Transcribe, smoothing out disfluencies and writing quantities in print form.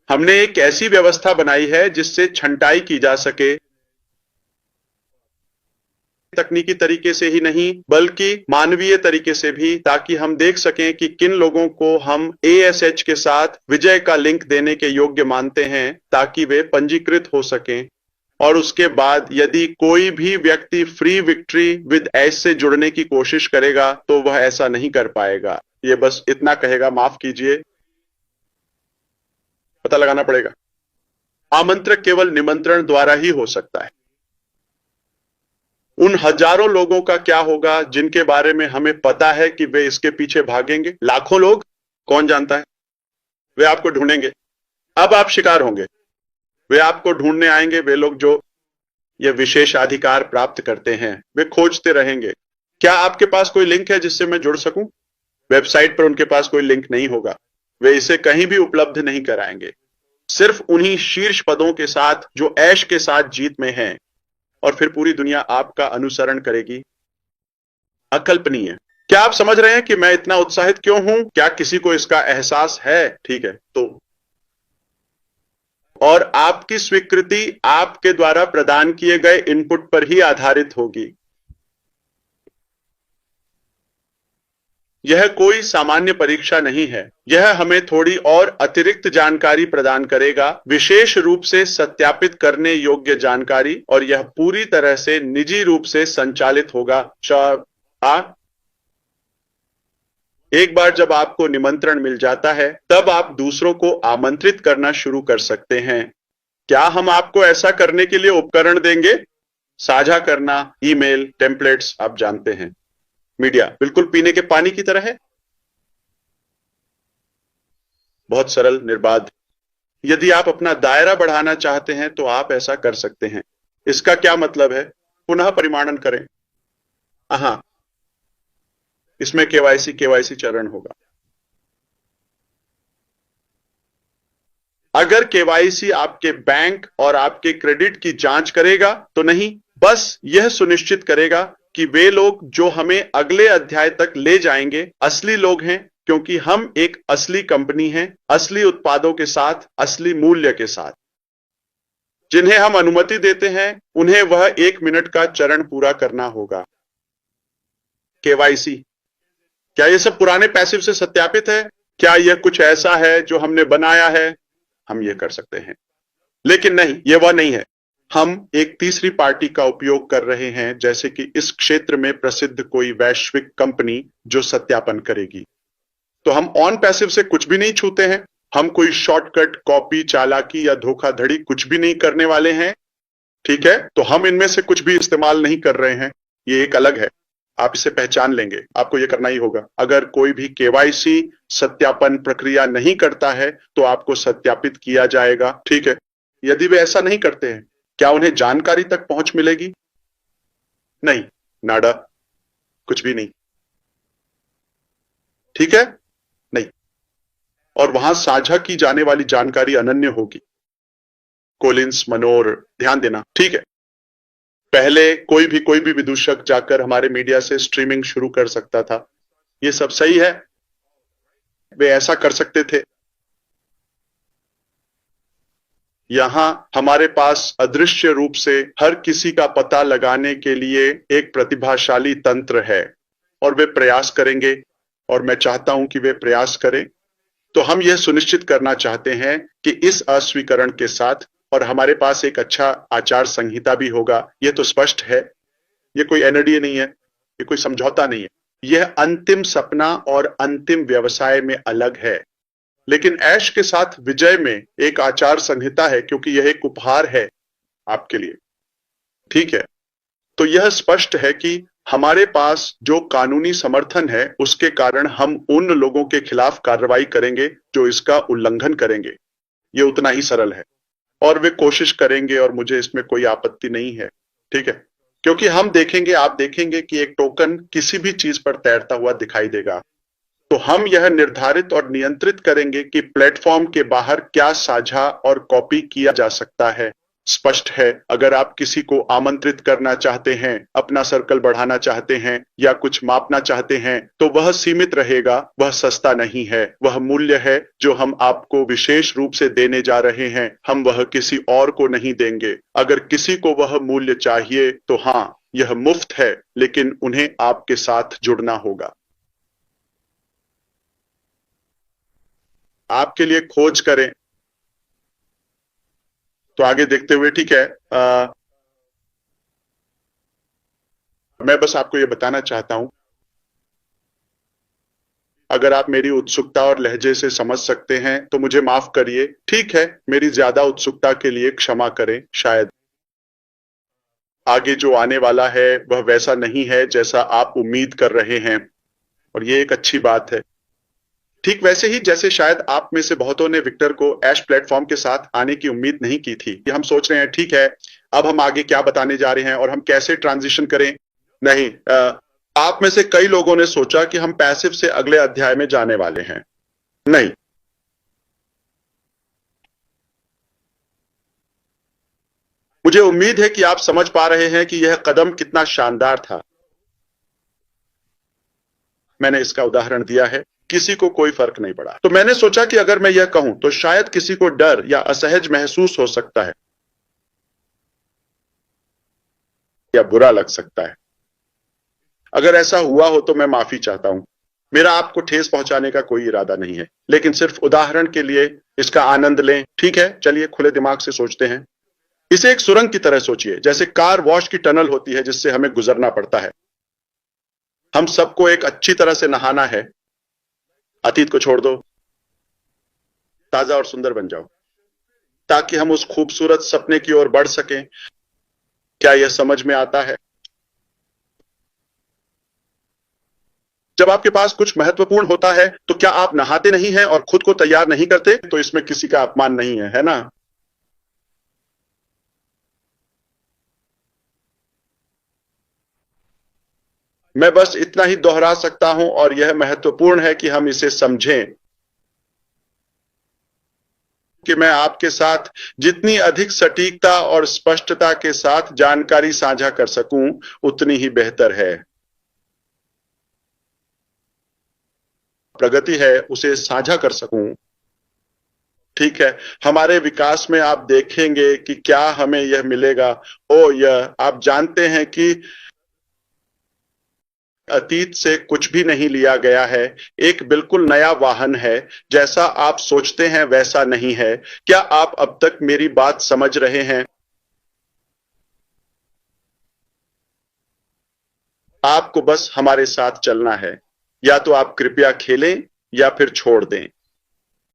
हमने एक ऐसी व्यवस्था बनाई है जिससे छंटाई की जा सके, तकनीकी तरीके से ही नहीं बल्कि मानवीय तरीके से भी, ताकि हम देख सकें कि किन लोगों को हम ASH के साथ विजय का लिंक देने के योग्य मानते हैं, ताकि वे पंजीकृत हो सकें। और उसके बाद यदि कोई भी व्यक्ति फ्री विक्ट्री विद एस से जुड़ने की कोशिश करेगा तो वह ऐसा नहीं कर पाएगा। ये बस इतना कहेगा, माफ कीजिए, पता लगाना पड़ेगा। आमंत्रक केवल निमंत्रण द्वारा ही हो सकता है। उन हजारों लोगों का क्या होगा जिनके बारे में हमें पता है कि वे इसके पीछे भागेंगे? लाखों लोग, कौन जानता है? वे आपको ढूंढेंगे। अब आप शिकार होंगे। वे आपको ढूंढने आएंगे। वे लोग जो ये विशेषाधिकार प्राप्त करते हैं वे खोजते रहेंगे। क्या आपके पास कोई लिंक है जिससे मैं जुड़ सकूं? वेबसाइट पर उनके पास कोई लिंक नहीं होगा। वे इसे कहीं भी उपलब्ध नहीं कराएंगे। सिर्फ उन्हीं शीर्ष पदों के साथ जो ऐश के साथ जीत में हैं, और फिर पूरी दुनिया आपका अनुसरण करेगी। अकल्पनीय। क्या आप समझ रहे हैं कि मैं इतना उत्साहित क्यों हूं? क्या किसी को इसका एहसास है? ठीक है, तो और आपकी स्वीकृति आपके द्वारा प्रदान किए गए इनपुट पर ही आधारित होगी। यह कोई सामान्य परीक्षा नहीं है। यह हमें थोड़ी और अतिरिक्त जानकारी प्रदान करेगा, विशेष रूप से सत्यापित करने योग्य जानकारी, और यह पूरी तरह से निजी रूप से संचालित होगा। एक बार जब आपको निमंत्रण मिल जाता है तब आप दूसरों को आमंत्रित करना शुरू कर सकते हैं। क्या हम आपको ऐसा करने के लिए उपकरण देंगे? साझा करना, ईमेल, टेम्पलेट्स, आप जानते हैं। मीडिया बिल्कुल पीने के पानी की तरह है, बहुत सरल, निर्बाध। यदि आप अपना दायरा बढ़ाना चाहते हैं तो आप ऐसा कर सकते हैं। इसका क्या मतलब है? पुनः परिमाणन करें। हाँ, इसमें केवाईसी चरण होगा। अगर केवाईसी आपके बैंक और आपके क्रेडिट की जांच करेगा तो नहीं, बस यह सुनिश्चित करेगा कि वे लोग जो हमें अगले अध्याय तक ले जाएंगे असली लोग हैं, क्योंकि हम एक असली कंपनी हैं, असली उत्पादों के साथ, असली मूल्य के साथ। जिन्हें हम अनुमति देते हैं उन्हें वह 1 मिनट का चरण पूरा करना होगा। केवाईसी। क्या यह सब पुराने पैसिव से सत्यापित है? क्या यह कुछ ऐसा है जो हमने बनाया है? हम यह कर सकते हैं, लेकिन नहीं, यह वह नहीं है। हम एक तीसरी पार्टी का उपयोग कर रहे हैं, जैसे कि इस क्षेत्र में प्रसिद्ध कोई वैश्विक कंपनी जो सत्यापन करेगी। तो हम ऑन पैसिव से कुछ भी नहीं छूते हैं। हम कोई शॉर्टकट, कॉपी, चालाकी या धोखाधड़ी कुछ भी नहीं करने वाले हैं। ठीक है, तो हम इनमें से कुछ भी इस्तेमाल नहीं कर रहे हैं। ये एक अलग है, आप इसे पहचान लेंगे। आपको यह करना ही होगा। अगर कोई भी केवाईसी सत्यापन प्रक्रिया नहीं करता है तो आपको सत्यापित किया जाएगा। ठीक है, यदि वे ऐसा नहीं करते हैं, क्या उन्हें जानकारी तक पहुंच मिलेगी? नहीं, नाडा, कुछ भी नहीं। ठीक है, नहीं। और वहां साझा की जाने वाली जानकारी अनन्य होगी। कोलिंस, मनोर, ध्यान देना। ठीक है, पहले कोई भी विदूषक जाकर हमारे मीडिया से स्ट्रीमिंग शुरू कर सकता था। ये सब सही है, वे ऐसा कर सकते थे। यहां हमारे पास अदृश्य रूप से हर किसी का पता लगाने के लिए एक प्रतिभाशाली तंत्र है, और वे प्रयास करेंगे, और मैं चाहता हूं कि वे प्रयास करें। तो हम यह सुनिश्चित करना चाहते हैं कि इस अस्वीकरण के साथ, और हमारे पास एक अच्छा आचार संहिता भी होगा। यह तो स्पष्ट है, यह कोई NDA नहीं है, यह कोई समझौता नहीं है। यह अंतिम सपना और अंतिम व्यवसाय में अलग है, लेकिन ऐश के साथ विजय में एक आचार संहिता है, क्योंकि यह एक उपहार है आपके लिए। ठीक है, तो यह स्पष्ट है कि हमारे पास जो कानूनी समर्थन है उसके कारण हम उन लोगों के खिलाफ कार्रवाई करेंगे जो इसका उल्लंघन करेंगे। यह उतना ही सरल है, और वे कोशिश करेंगे, और मुझे इसमें कोई आपत्ति नहीं है। ठीक है, क्योंकि हम देखेंगे, आप देखेंगे कि एक टोकन किसी भी चीज पर तैरता हुआ दिखाई देगा। तो हम यह निर्धारित और नियंत्रित करेंगे कि प्लेटफॉर्म के बाहर क्या साझा और कॉपी किया जा सकता है। स्पष्ट है। अगर आप किसी को आमंत्रित करना चाहते हैं, अपना सर्कल बढ़ाना चाहते हैं या कुछ मापना चाहते हैं, तो वह सीमित रहेगा, वह सस्ता नहीं है। वह मूल्य है जो हम आपको विशेष रूप से देने जा रहे हैं, हम वह किसी और को नहीं देंगे। अगर किसी को वह मूल्य चाहिए तो हाँ, यह मुफ्त है, लेकिन उन्हें आपके साथ जुड़ना होगा। आपके लिए खोज करें। तो आगे देखते हुए, ठीक है, मैं बस आपको ये बताना चाहता हूं, अगर आप मेरी उत्सुकता और लहजे से समझ सकते हैं तो मुझे माफ करिए। ठीक है, मेरी ज्यादा उत्सुकता के लिए क्षमा करें। शायद आगे जो आने वाला है वह वैसा नहीं है जैसा आप उम्मीद कर रहे हैं, और ये एक अच्छी बात है। ठीक वैसे ही जैसे शायद आप में से बहुतों ने विक्टर को ऐश प्लेटफॉर्म के साथ आने की उम्मीद नहीं की थी। कि हम सोच रहे हैं, ठीक है, अब हम आगे क्या बताने जा रहे हैं और हम कैसे ट्रांजिशन करें। नहीं, आप में से कई लोगों ने सोचा कि हम पैसिव से अगले अध्याय में जाने वाले हैं। नहीं, मुझे उम्मीद है कि आप समझ पा रहे हैं कि यह कदम कितना शानदार था। मैंने इसका उदाहरण दिया है, किसी को कोई फर्क नहीं पड़ा। तो मैंने सोचा कि अगर मैं यह कहूं तो शायद किसी को डर या असहज महसूस हो सकता है या बुरा लग सकता है। अगर ऐसा हुआ हो तो मैं माफी चाहता हूं। मेरा आपको ठेस पहुंचाने का कोई इरादा नहीं है, लेकिन सिर्फ उदाहरण के लिए इसका आनंद लें। ठीक है, चलिए खुले दिमाग से सोचते हैं। इसे एक सुरंग की तरह सोचिए, जैसे कार वॉश की टनल होती है जिससे हमें गुजरना पड़ता है। हम सबको एक अच्छी तरह से नहाना है। अतीत को छोड़ दो, ताजा और सुंदर बन जाओ, ताकि हम उस खूबसूरत सपने की ओर बढ़ सकें। क्या यह समझ में आता है? जब आपके पास कुछ महत्वपूर्ण होता है तो क्या आप नहाते नहीं हैं और खुद को तैयार नहीं करते? तो इसमें किसी का अपमान नहीं है, है ना? मैं बस इतना ही दोहरा सकता हूं, और यह महत्वपूर्ण है कि हम इसे समझें कि मैं आपके साथ जितनी अधिक सटीकता और स्पष्टता के साथ जानकारी साझा कर सकूं, उतनी ही बेहतर है। प्रगति है उसे साझा कर सकूं। ठीक है, हमारे विकास में आप देखेंगे कि क्या हमें यह मिलेगा। ओ, यह आप जानते हैं कि अतीत से कुछ भी नहीं लिया गया है। एक बिल्कुल नया वाहन है। जैसा आप सोचते हैं वैसा नहीं है। क्या आप अब तक मेरी बात समझ रहे हैं? आपको बस हमारे साथ चलना है। या तो आप कृपया खेलें या फिर छोड़ दें।